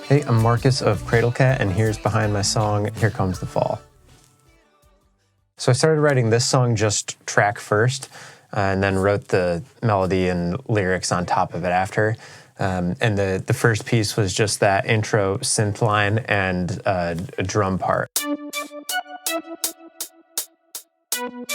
Hey, I'm Marcus of Cradle, and here's behind my song, Here Comes the Fall. So I started writing this song just track first, and then wrote the melody and lyrics on top of it after. And the first piece was just that intro synth line and a drum part. And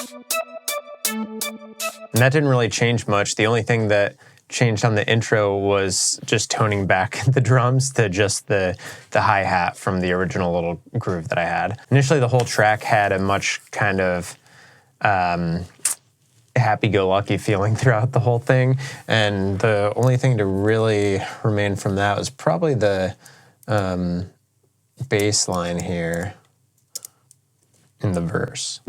that didn't really change much. The only thing that changed on the intro was just toning back the drums to just the hi-hat from the original little groove that I had. Initially, the whole track had a much kind of happy-go-lucky feeling throughout the whole thing, and the only thing to really remain from that was probably the bass line here in the verse.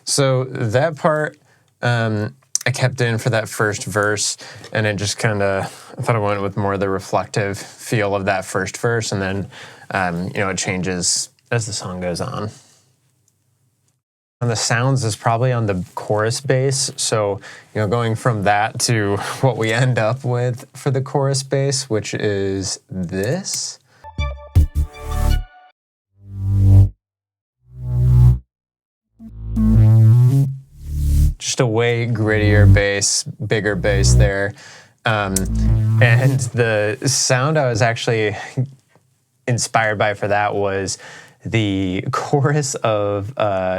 So that part I kept in for that first verse, and it just kind of, I thought I went with more of the reflective feel of that first verse, and then it changes as the song goes on. And the sounds is probably on the chorus bass, so going from that to what we end up with for the chorus bass, which is this. Just a way grittier bass, bigger bass there. And the sound I was actually inspired by for that was the chorus of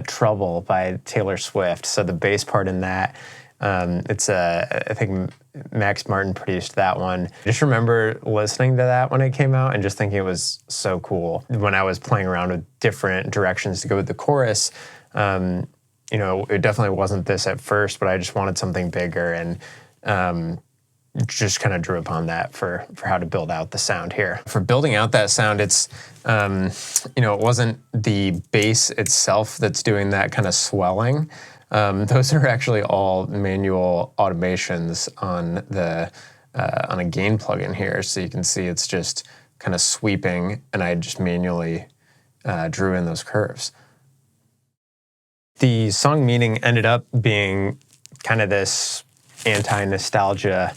Trouble by Taylor Swift. So the bass part in that, I think Max Martin produced that one. I just remember listening to that when it came out and just thinking it was so cool. When I was playing around with different directions to go with the chorus, it definitely wasn't this at first, but I just wanted something bigger, and just kind of drew upon that for how to build out the sound here. For building out that sound, it's, it wasn't the bass itself that's doing that kind of swelling. Those are actually all manual automations on on a gain plugin here. So you can see it's just kind of sweeping, and I just manually drew in those curves. The song meaning ended up being kind of this anti-nostalgia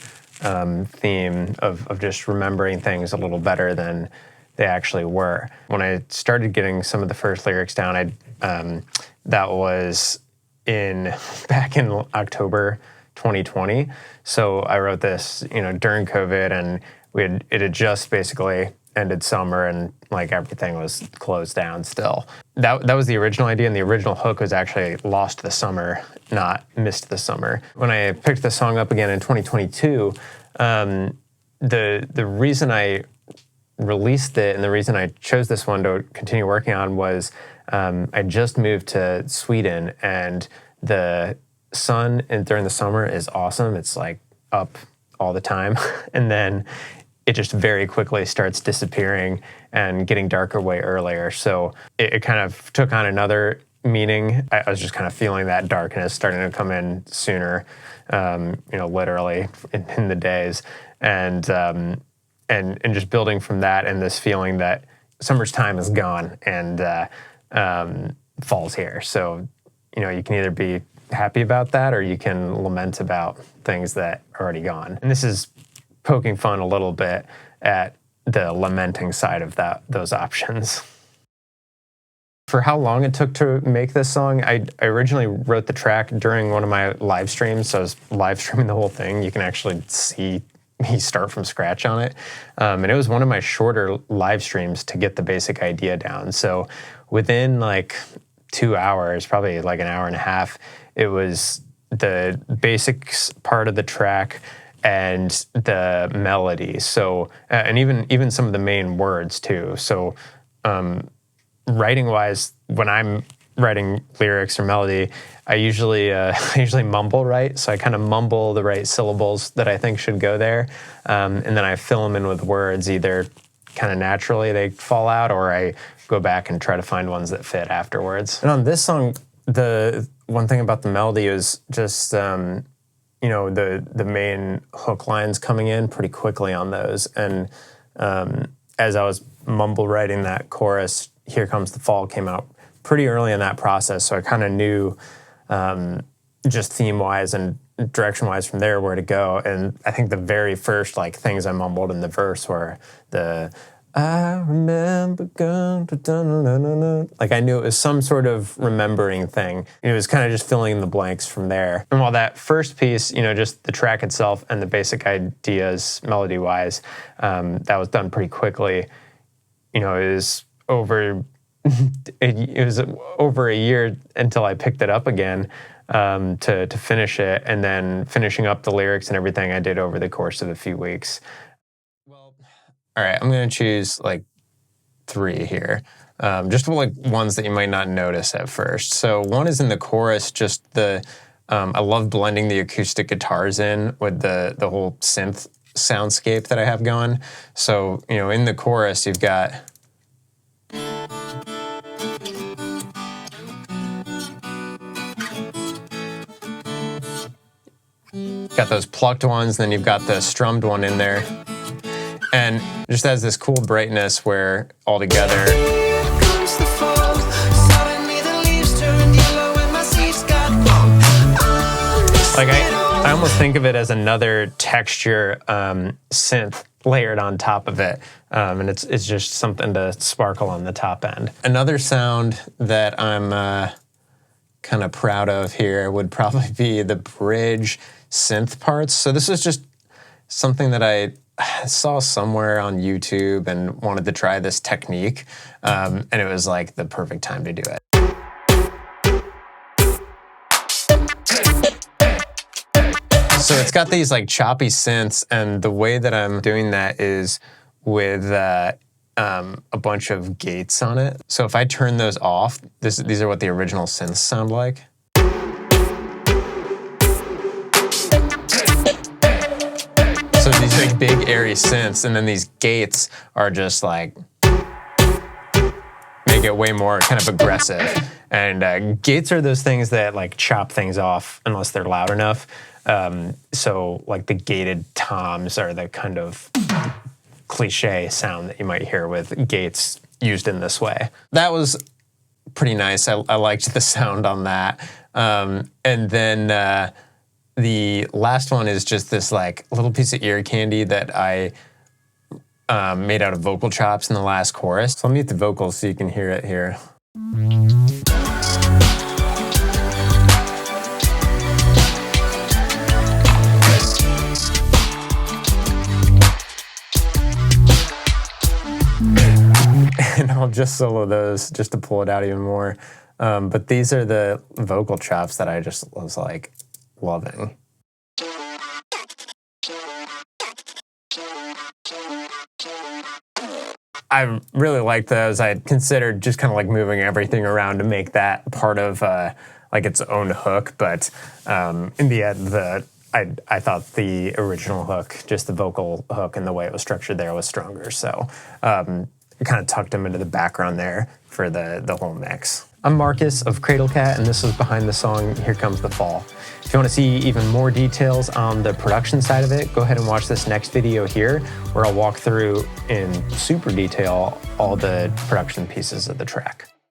theme of just remembering things a little better than they actually were. When I started getting some of the first lyrics down, that was back in October 2020. So I wrote this, during COVID, and it had just basically ended summer, and everything was closed down still. That was the original idea, and the original hook was actually Lost the Summer, not Missed the Summer. When I picked the song up again in 2022, the reason I released it and the reason I chose this one to continue working on was I just moved to Sweden, and the sun during the summer is awesome. It's up all the time, and then it just very quickly starts disappearing and getting darker way earlier. So it kind of took on another meaning. I was just kind of feeling that darkness starting to come in sooner, literally in the days, and just building from that, and this feeling that summer's time is gone and fall's here. So you can either be happy about that, or you can lament about things that are already gone. And this is poking fun a little bit at the lamenting side of those options. For how long it took to make this song, I originally wrote the track during one of my live streams, so I was live streaming the whole thing. You can actually see me start from scratch on it. And it was one of my shorter live streams to get the basic idea down. So within 2 hours, probably an hour and a half, it was the basics part of the track and the melody. So, and even some of the main words too. So, writing wise, when I'm writing lyrics or melody, I usually mumble write. So I kind of mumble the right syllables that I think should go there. And then I fill them in with words, either kind of naturally they fall out, or I go back and try to find ones that fit afterwards. And on this song, the one thing about the melody is just, the main hook lines coming in pretty quickly on those. And as I was mumble writing that chorus, Here Comes the Fall came out pretty early in that process. So I kind of knew just theme-wise and direction-wise from there where to go. And I think the very first like things I mumbled in the verse were the I remember going to like I knew it was some sort of remembering thing. It was kind of just filling in the blanks from there. And while that first piece, just the track itself and the basic ideas melody-wise, that was done pretty quickly. It was over over a year until I picked it up again to finish it, and then finishing up the lyrics and everything I did over the course of a few weeks. Well, all right, I'm gonna choose like 3 here, just like ones that you might not notice at first. So one is in the chorus, just I love blending the acoustic guitars in with the whole synth soundscape that I have going. So in the chorus you've got those plucked ones, then you've got the strummed one in there, and just has this cool brightness where all together. Like I almost think of it as another texture synth layered on top of it, and it's just something to sparkle on the top end. Another sound that I'm kind of proud of here would probably be the bridge synth parts. So this is just something that I saw somewhere on YouTube and wanted to try this technique, and it was like the perfect time to do it. So it's got these like choppy synths, and the way that I'm doing that is with a bunch of gates on it. So if I turn those off, these are what the original synths sound like. So these like big airy synths, and then these gates are just like make it way more kind of aggressive. And gates are those things that like chop things off unless they're loud enough. So like the gated toms are the kind of cliche sound that you might hear with gates used in this way. That was pretty nice. I liked the sound on that. And then the last one is just this like little piece of ear candy that I made out of vocal chops in the last chorus. So I'll mute the vocals so you can hear it here. And I'll just solo those just to pull it out even more. But these are the vocal chops that I just was like loving. I really liked those. I considered just kind of like moving everything around to make that part of like its own hook. But in the end, I thought the original hook, just the vocal hook and the way it was structured there was stronger. So I kind of tucked them into the background there for the whole mix. I'm Marcus of Cradle, and this is behind the song Here Comes the Fall. If you want to see even more details on the production side of it, go ahead and watch this next video here, where I'll walk through in super detail all the production pieces of the track.